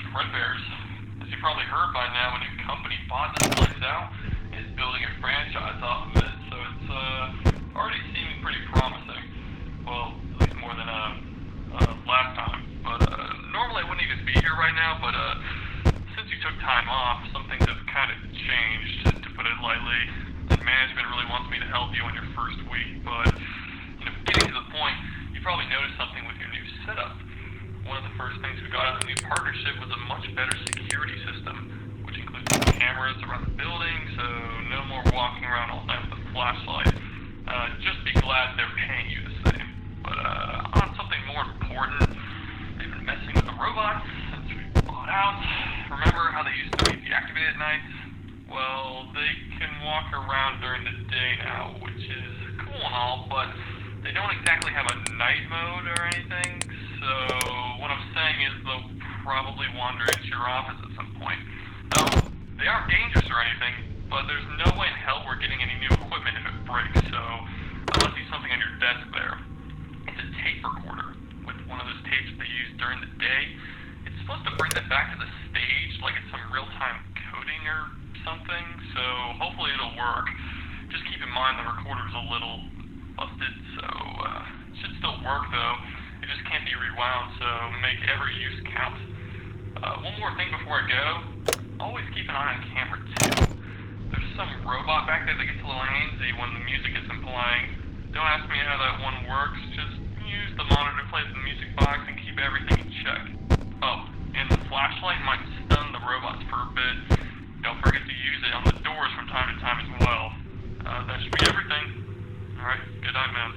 Fredbear's. As you probably heard by now, a new company bought this place out and is building a franchise off of it, so it's already seeming pretty promising. Well, at least more than last time. But normally I wouldn't even be here right now, but since you took time off, some things have kind of changed, to put it lightly. And management really wants me to help you on your first week, but getting to the point, you probably noticed something with your new setup. One of the first things we got out of the new partnership was a much better security system, which includes cameras around the building, so no more walking around all night with a flashlight. Just be glad they're paying you the same. But on something more important, they've been messing with the robots since we bought out. Remember how they used to be deactivated at night? Well, they can walk around during the day now, which is cool and all, but they don't exactly have a night mode or anything, so what I'm saying is they'll probably wander into your office at some point. No, they aren't dangerous or anything, but there's no way in hell we're getting any new equipment if it breaks, so I left you something on your desk there. It's a tape recorder with one of those tapes they use during the day. It's supposed to bring them back to the stage like it's some real-time coding or something, so hopefully it'll work. Just keep in mind the recorder's a little busted, so it should still work though. It just can't be rewound, so make every use count. One more thing before I go, always keep an eye on camera 2. There's some robot back there that gets a little handsy when the music isn't playing. Don't ask me how that one works, just use the monitor to play the music box and keep everything in check. Oh, and the flashlight might stun the robots for a bit. Don't forget to use it on the doors from time to time as well. That should be everything. Alright, good night, man.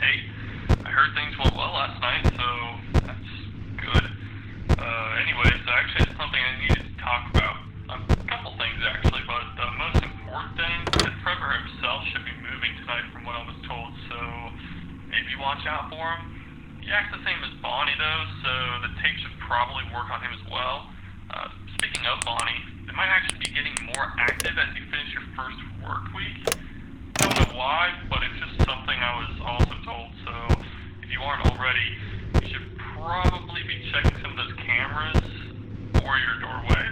Hey, I heard things went well last night, so that's good. Anyways, I actually had something I needed to talk about. A couple things actually, but the most important thing is Trevor himself should be moving tonight from what I was told, so maybe watch out for him. He acts the same as Bonnie though, so the tape should probably work on him as well. Speaking of Bonnie, it might actually be getting more active as you finish your first work week. Don't know why, but it's just something I was also told, so if you aren't already, you should probably be checking some of those cameras or your doorway.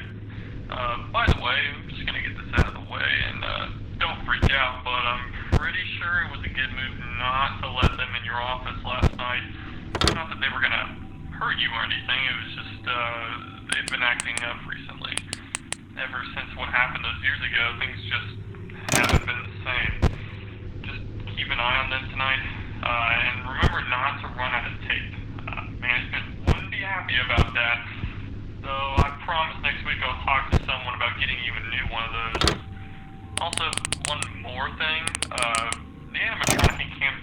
By the way, I'm just gonna get this out of the way, and don't freak out, but I'm pretty sure it was a good move not to let them in your office last night. Not that they were gonna hurt you or anything, it was just, they've been acting up recently. Ever since what happened those years ago, things just haven't been the same. Just keep an eye on them tonight, and remember not to run out of tape. Management wouldn't be happy about that, so I promise next week I'll talk to someone about getting you a new one of those. Also, one more thing, the animatronic in Camp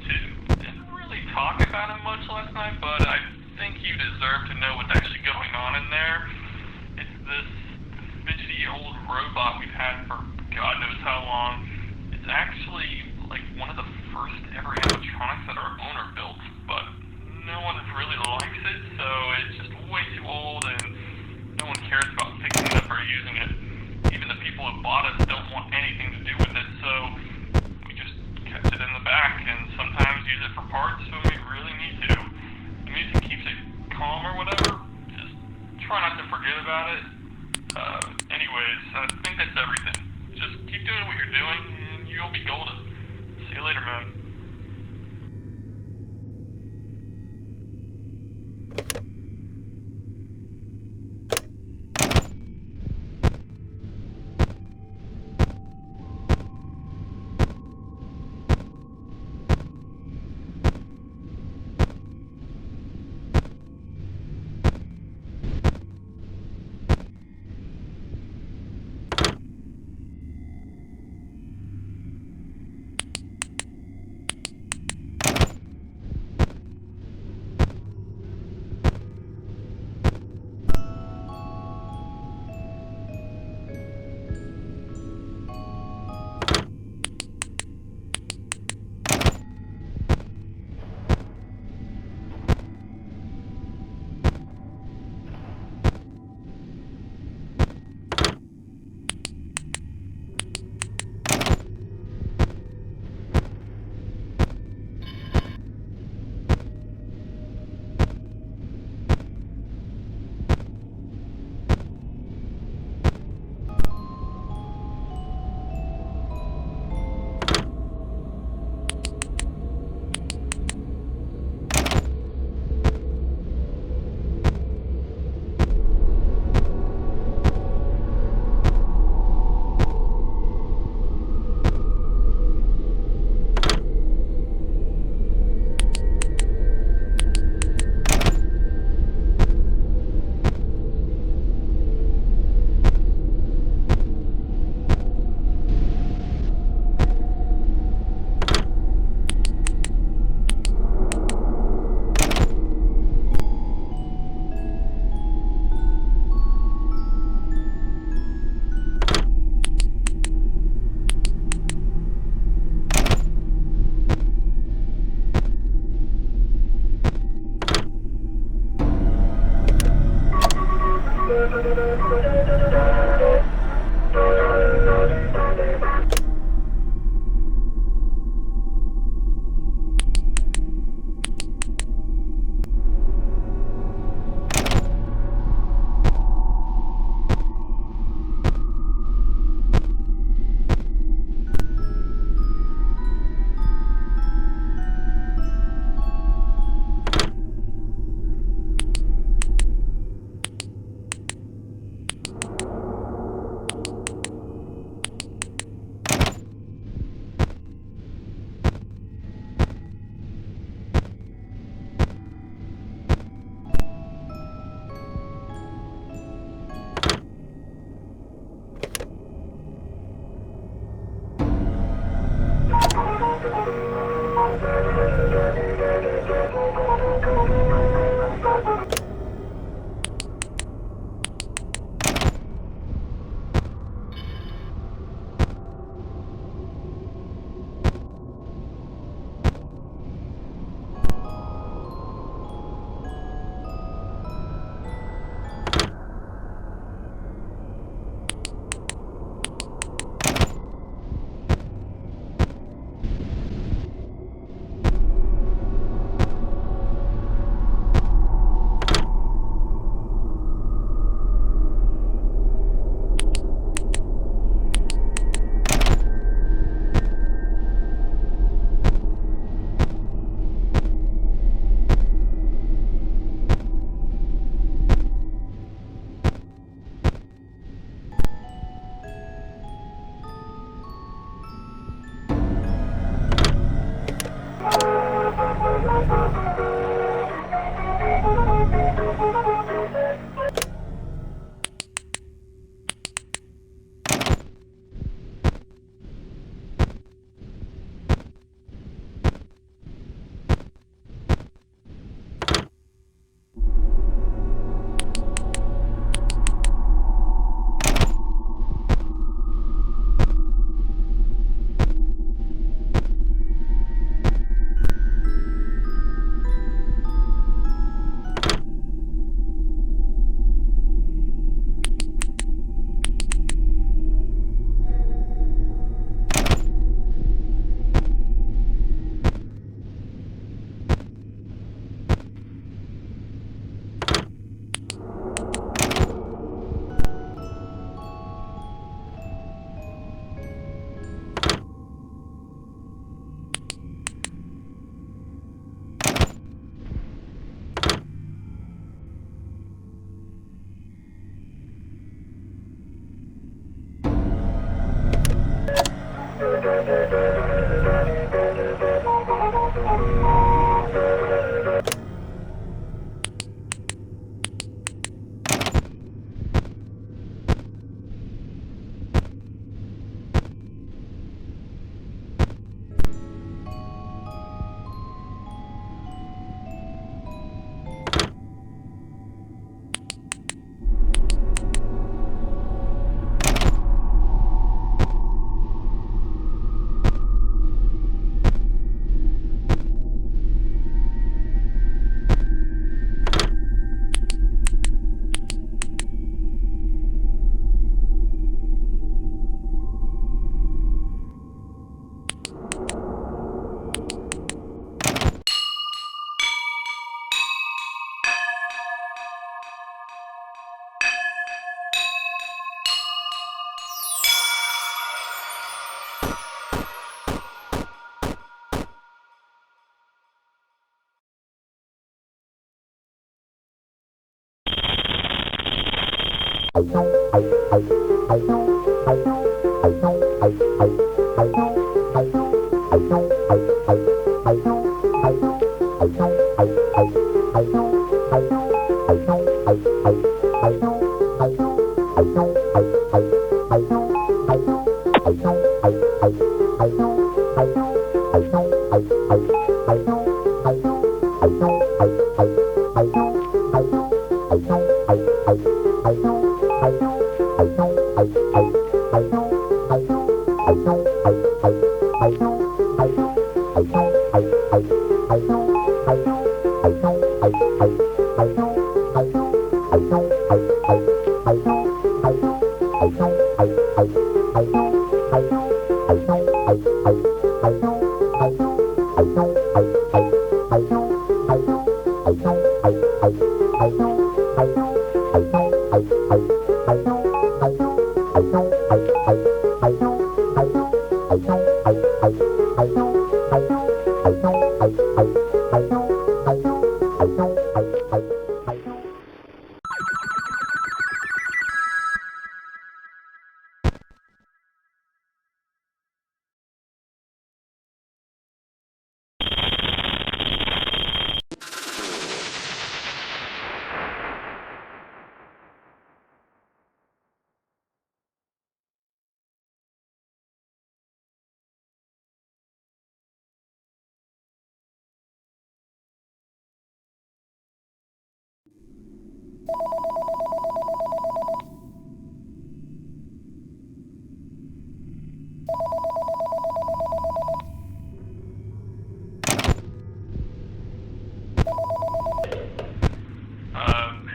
2 didn't really talk about it much last night, but I think you deserve to know what's actually going on in there. It's this fidgety old robot we've had for God knows how long. It's actually like one of the first ever animatronics that our owner built, but no one really likes it, so it's just way too old and no one cares about fixing it up or using it. Even the people who bought us don't want anything to do with it, so we just kept it in the back and sometimes use it for parts when we really need to. The music keeps it calm or whatever, just try not to forget about it. Anyways, I think that's everything. Just keep doing what you're doing and you'll be golden. See you later, man.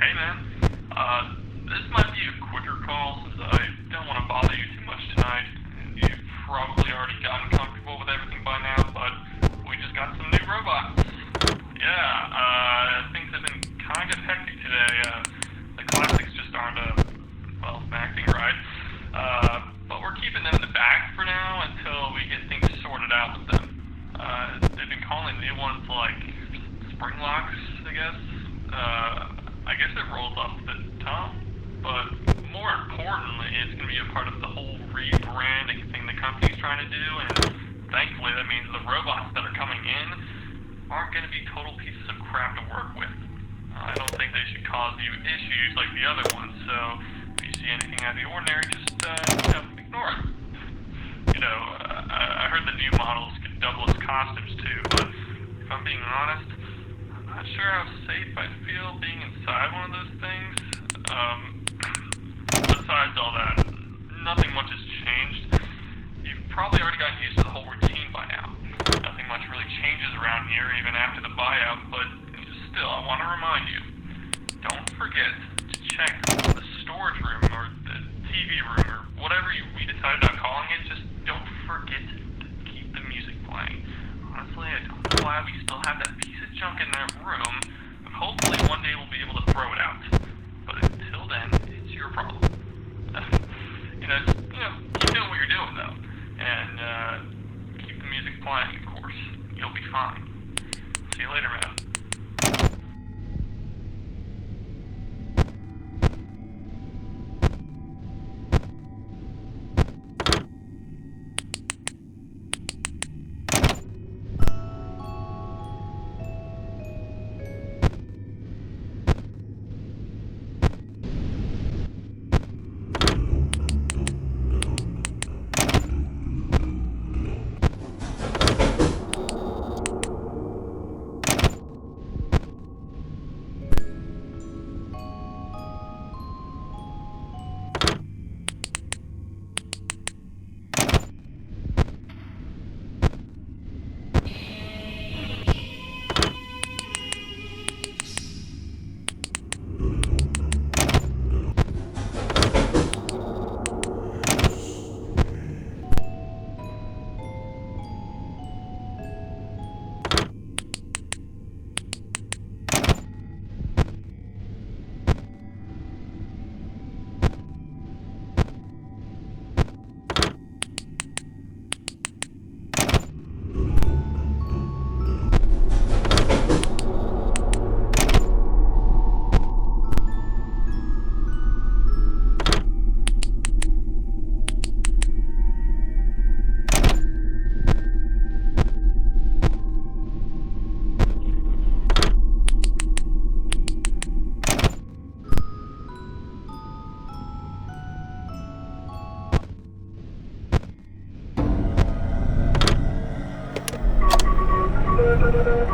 Hey man. This might be a quicker call since I don't want to bother you too much tonight. You've probably already gotten comfortable with everything by now, but we just got some new robots. Yeah, things have been kind of hectic today. The classics just aren't, acting right. But we're keeping them in the bag for now until we get things sorted out with them. They've been calling new ones like spring locks, I guess. I guess it rolls off the tongue, but more importantly, it's going to be a part of the whole rebranding thing the company's trying to do, and thankfully that means the robots that are coming in aren't going to be total pieces of crap to work with. I don't think they should cause you issues like the other ones, so if you see anything out of the ordinary, just, ignore it. I heard the new models could double as costumes too, but if I'm being honest, I'm not sure how safe I feel being inside one of those things. Besides all that, nothing much has changed. You've probably already gotten used to the whole routine by now. Nothing much really changes around here even after the buyout, but still, I want to remind you, don't forget to check the storage room or the TV room or whatever we decided on calling it. Just don't forget to keep the music playing. Honestly, I don't know why we still have that piece of junk in that room, but hopefully one day we'll be able to throw it out. But until then, it's your problem. Keep doing what you're doing though, and keep the music playing, of course. You'll be fine. See you later, man. Bye.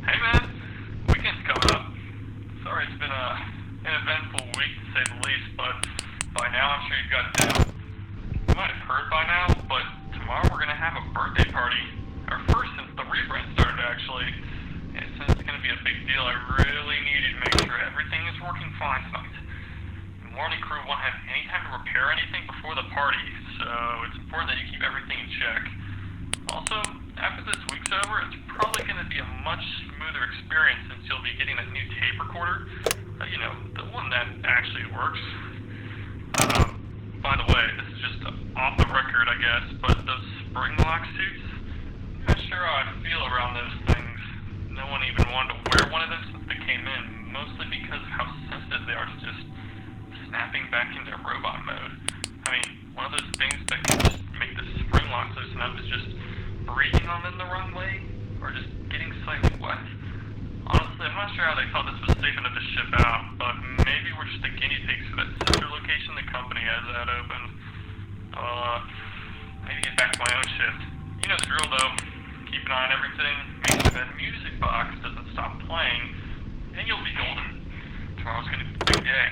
Hey man, weekend's coming up. Sorry it's been an eventful week to say the least, but by now I'm sure you've got it down. You might have heard by now, but tomorrow we're gonna have a birthday party. Our first since the rebrand started actually. And since it's gonna be a big deal, I really needed to make sure everything is working fine tonight. The morning crew won't have any time to repair anything before the party, so it's important that you keep everything in check. Also, after this week's over, it's probably going to be a much smoother experience since you'll be getting that new tape recorder. You know, the one that actually works. By the way, this is just off the record, I guess, but those spring lock suits, I'm not sure how I feel around those things. No one even wanted to wear one of them since they came in, mostly because of how sensitive they are to just snapping back into robot mode. I mean, one of those things that can just make the spring locks loosen up is just breathing on them the wrong way, or just getting slightly wet. Honestly, I'm not sure how they thought this was safe enough to ship out, but maybe we're just the guinea pigs for that sister location the company has that open. I need to get back to my own shift. You know the drill though. Keep an eye on everything, make sure that music box doesn't stop playing, and you'll be golden. Tomorrow's gonna be a big day.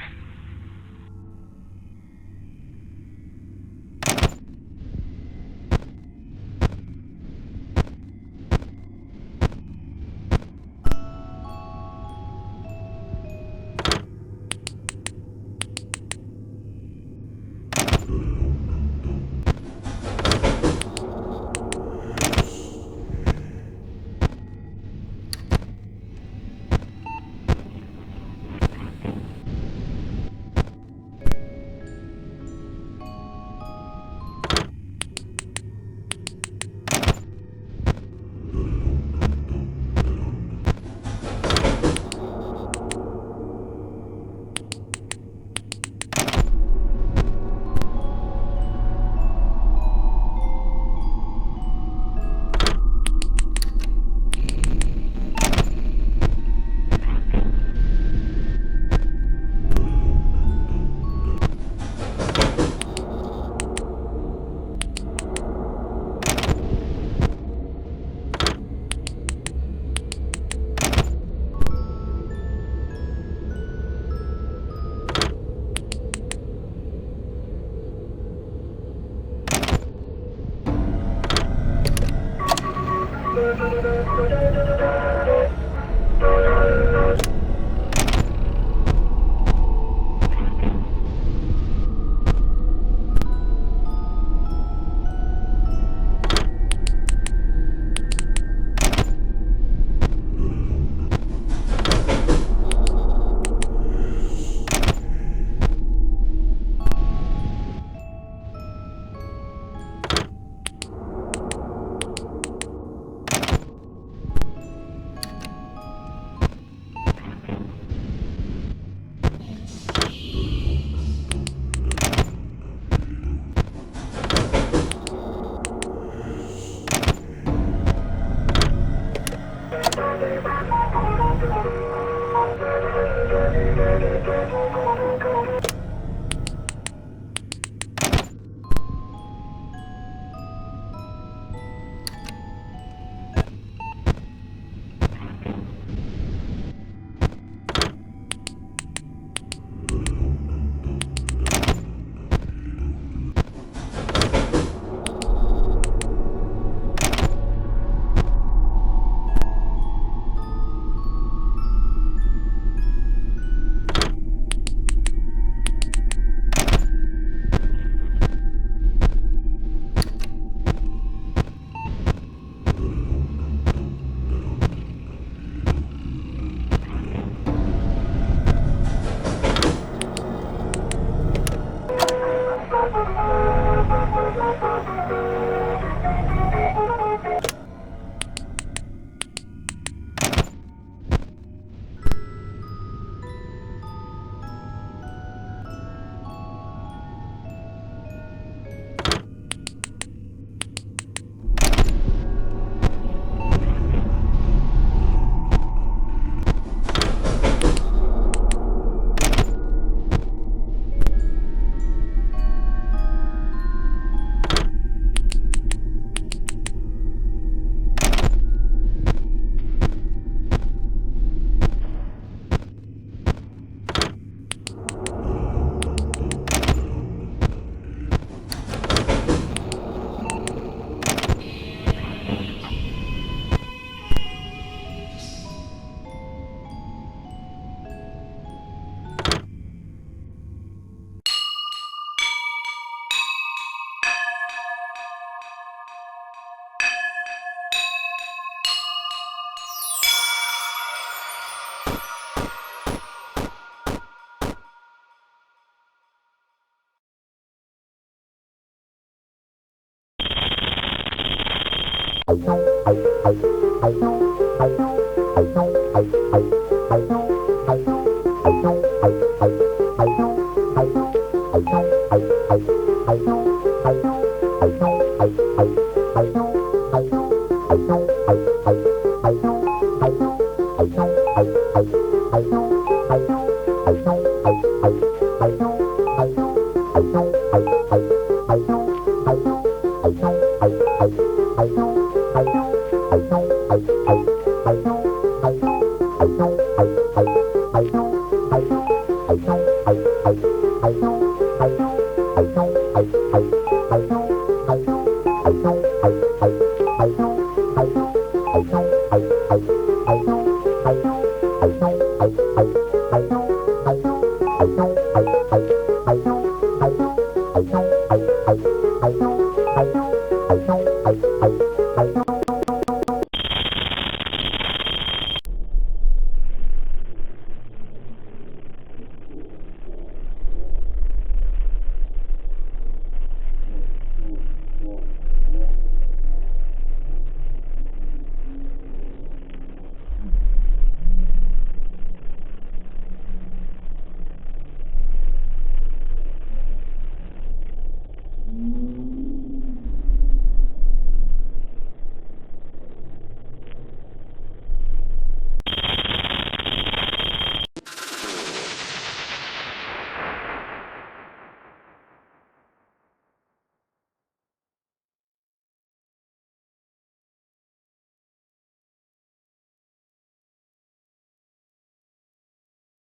I know.